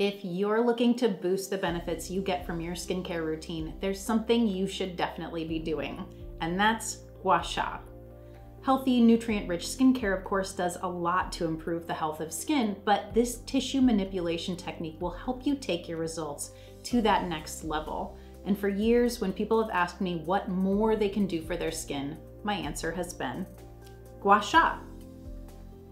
if you're looking to boost the benefits you get from your skincare routine, there's something you should definitely be doing, and that's Gua Sha. Healthy, nutrient-rich skincare, of course, does a lot to improve the health of skin, but this tissue manipulation technique will help you take your results to that next level. And for years, when people have asked me what more they can do for their skin, my answer has been Gua Sha.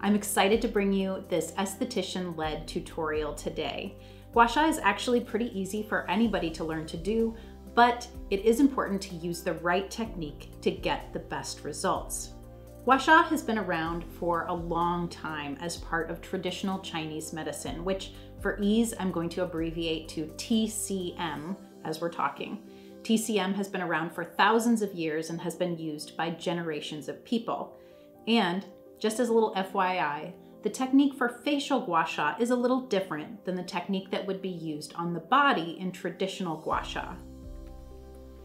I'm excited to bring you this esthetician-led tutorial today. Gua Sha is actually pretty easy for anybody to learn to do, but it is important to use the right technique to get the best results. Gua Sha has been around for a long time as part of traditional Chinese medicine, which for ease, I'm going to abbreviate to TCM as we're talking. TCM has been around for thousands of years and has been used by generations of people. And just as a little FYI, the technique for facial Gua Sha is a little different than the technique that would be used on the body in traditional Gua Sha.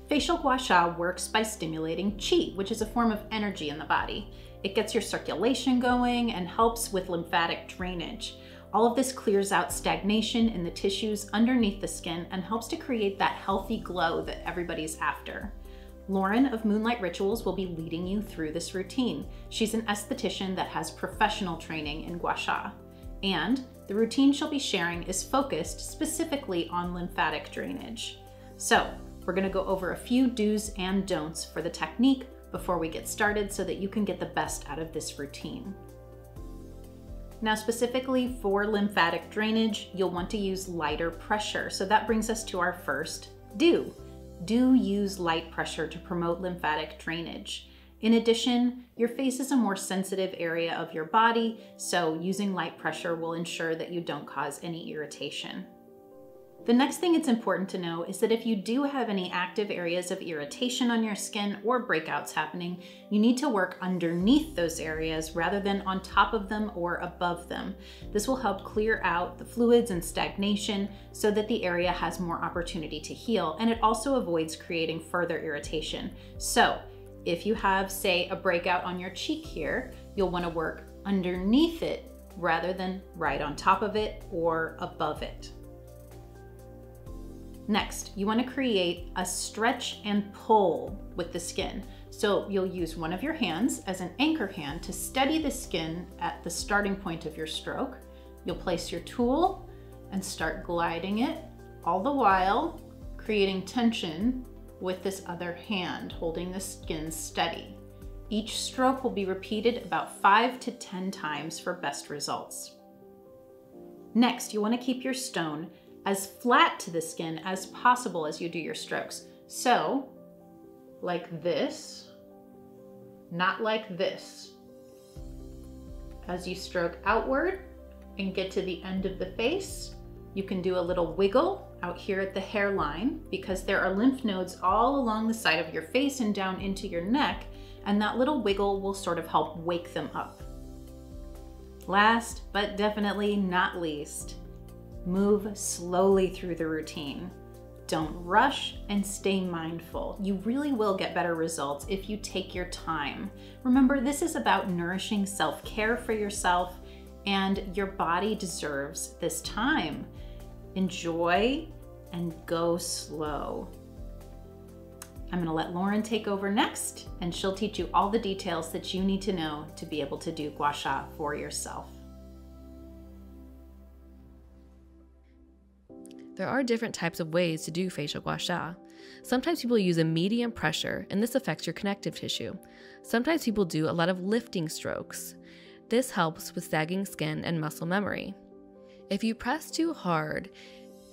Facial Gua Sha works by stimulating qi, which is a form of energy in the body. It gets your circulation going and helps with lymphatic drainage. All of this clears out stagnation in the tissues underneath the skin and helps to create that healthy glow that everybody's after. Lauren of Moonlight Rituals will be leading you through this routine. She's an esthetician that has professional training in Gua Sha. And the routine she'll be sharing is focused specifically on lymphatic drainage. So, we're going to go over a few do's and don'ts for the technique before we get started so that you can get the best out of this routine. Now, specifically for lymphatic drainage, you'll want to use lighter pressure. So that brings us to our first do. Do use light pressure to promote lymphatic drainage. In addition, your face is a more sensitive area of your body, so using light pressure will ensure that you don't cause any irritation. The next thing it's important to know is that if you do have any active areas of irritation on your skin or breakouts happening, you need to work underneath those areas rather than on top of them or above them. This will help clear out the fluids and stagnation so that the area has more opportunity to heal, and it also avoids creating further irritation. So if you have, say, a breakout on your cheek here, you'll want to work underneath it rather than right on top of it or above it. Next, you want to create a stretch and pull with the skin. So you'll use one of your hands as an anchor hand to steady the skin at the starting point of your stroke. You'll place your tool and start gliding it, all the while creating tension with this other hand, holding the skin steady. Each stroke will be repeated about 5 to 10 times for best results. Next, you want to keep your stone as flat to the skin as possible as you do your strokes. So, like this, not like this. As you stroke outward and get to the end of the face, you can do a little wiggle out here at the hairline because there are lymph nodes all along the side of your face and down into your neck, and that little wiggle will sort of help wake them up. Last, but definitely not least, move slowly through the routine. Don't rush and stay mindful. You really will get better results if you take your time. Remember, this is about nourishing self-care for yourself, and your body deserves this time. Enjoy and go slow. I'm gonna let Lauren take over next, and she'll teach you all the details that you need to know to be able to do Gua Sha for yourself. There are different types of ways to do facial Gua Sha. Sometimes people use a medium pressure, and this affects your connective tissue. Sometimes people do a lot of lifting strokes. This helps with sagging skin and muscle memory. If you press too hard,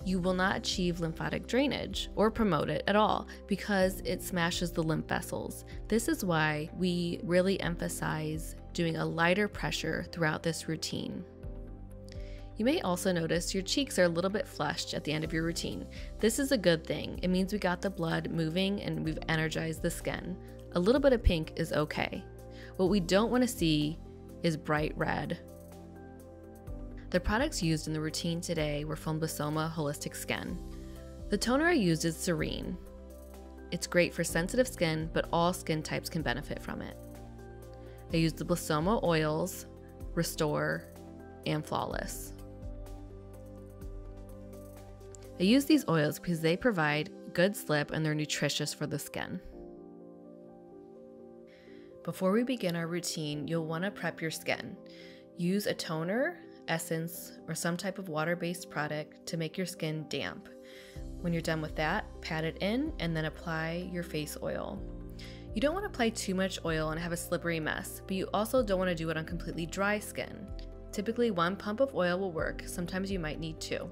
you will not achieve lymphatic drainage or promote it at all because it smashes the lymph vessels. This is why we really emphasize doing a lighter pressure throughout this routine. You may also notice your cheeks are a little bit flushed at the end of your routine. This is a good thing. It means we got the blood moving and we've energized the skin. A little bit of pink is okay. What we don't want to see is bright red. The products used in the routine today were from Blisoma Holistic Skin. The toner I used is Serene. It's great for sensitive skin, but all skin types can benefit from it. I used the Blisoma oils, Restore, and Flawless. I use these oils because they provide good slip and they're nutritious for the skin. Before we begin our routine, you'll want to prep your skin. Use a toner, essence, or some type of water-based product to make your skin damp. When you're done with that, pat it in and then apply your face oil. You don't want to apply too much oil and have a slippery mess, but you also don't want to do it on completely dry skin. Typically 1 pump of oil will work, sometimes you might need 2.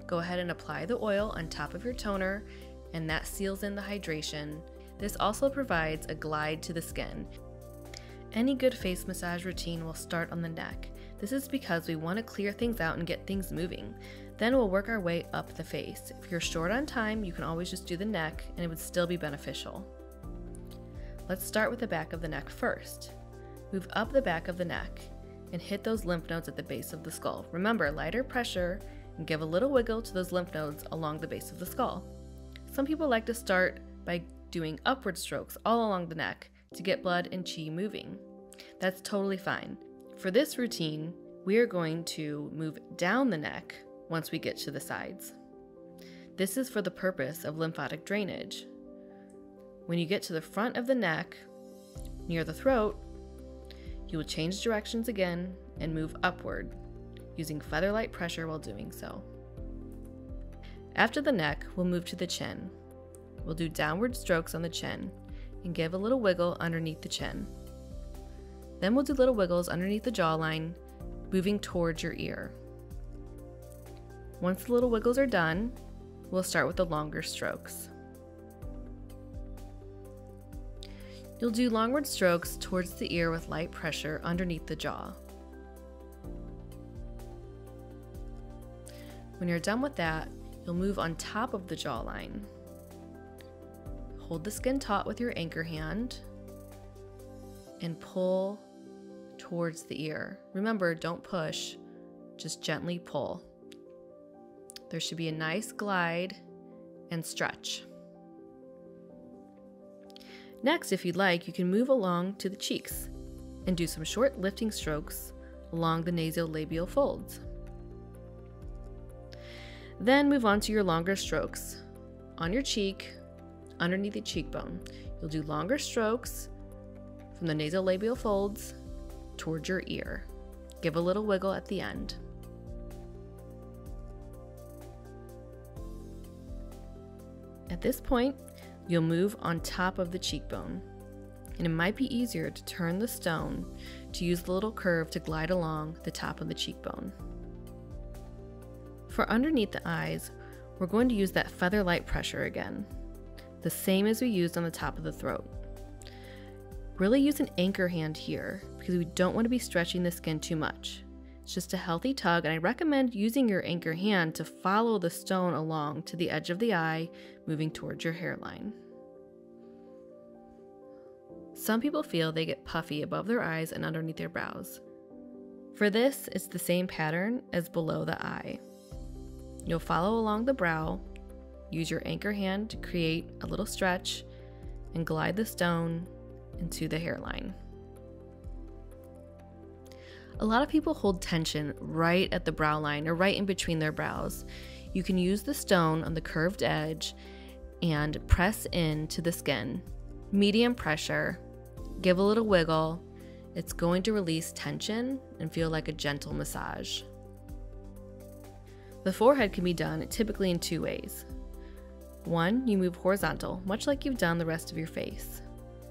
Go ahead and apply the oil on top of your toner, and that seals in the hydration. This also provides a glide to the skin. Any good face massage routine will start on the neck. This is because we want to clear things out and get things moving. Then we'll work our way up the face. If you're short on time, you can always just do the neck and it would still be beneficial. Let's start with the back of the neck first. Move up the back of the neck and hit those lymph nodes at the base of the skull. Remember, lighter pressure and give a little wiggle to those lymph nodes along the base of the skull. Some people like to start by doing upward strokes all along the neck to get blood and qi moving. That's totally fine. For this routine, we are going to move down the neck once we get to the sides. This is for the purpose of lymphatic drainage. When you get to the front of the neck, near the throat, you will change directions again and move upward, using feather-light pressure while doing so. After the neck, we'll move to the chin. We'll do downward strokes on the chin and give a little wiggle underneath the chin. Then we'll do little wiggles underneath the jawline, moving towards your ear. Once the little wiggles are done, we'll start with the longer strokes. You'll do longward strokes towards the ear with light pressure underneath the jaw. When you're done with that, you'll move on top of the jawline. Hold the skin taut with your anchor hand and pull towards the ear. Remember, don't push, just gently pull. There should be a nice glide and stretch. Next, if you'd like, you can move along to the cheeks and do some short lifting strokes along the nasolabial folds. Then move on to your longer strokes on your cheek, underneath the cheekbone. You'll do longer strokes from the nasolabial folds towards your ear. Give a little wiggle at the end. At this point, you'll move on top of the cheekbone, and it might be easier to turn the stone to use the little curve to glide along the top of the cheekbone. For underneath the eyes, we're going to use that feather-light pressure again, the same as we used on the top of the throat. Really use an anchor hand here because we don't want to be stretching the skin too much. It's just a healthy tug, and I recommend using your anchor hand to follow the stone along to the edge of the eye, moving towards your hairline. Some people feel they get puffy above their eyes and underneath their brows. For this, it's the same pattern as below the eye. You'll follow along the brow, use your anchor hand to create a little stretch, and glide the stone into the hairline. A lot of people hold tension right at the brow line or right in between their brows. You can use the stone on the curved edge and press into the skin. Medium pressure, give a little wiggle. It's going to release tension and feel like a gentle massage. The forehead can be done typically in 2 ways. 1, you move horizontal, much like you've done the rest of your face.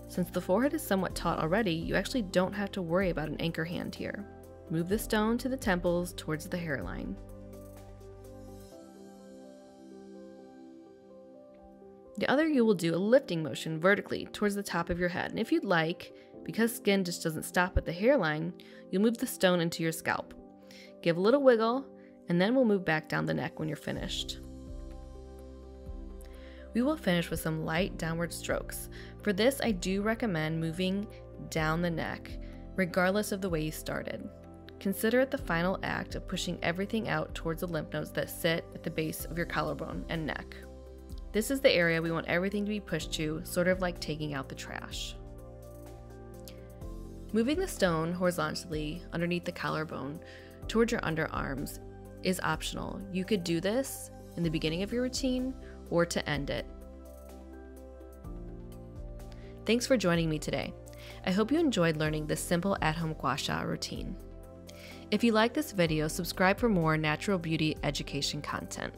Since the forehead is somewhat taut already, you actually don't have to worry about an anchor hand here. Move the stone to the temples towards the hairline. The other, you will do a lifting motion vertically towards the top of your head. And if you'd like, because skin just doesn't stop at the hairline, you'll move the stone into your scalp. Give a little wiggle, and then we'll move back down the neck when you're finished. We will finish with some light downward strokes. For this, I do recommend moving down the neck, regardless of the way you started. Consider it the final act of pushing everything out towards the lymph nodes that sit at the base of your collarbone and neck. This is the area we want everything to be pushed to, sort of like taking out the trash. Moving the stone horizontally underneath the collarbone towards your underarms is optional. You could do this in the beginning of your routine or to end it. Thanks for joining me today. I hope you enjoyed learning this simple at-home Gua Sha routine. If you like this video, subscribe for more natural beauty education content.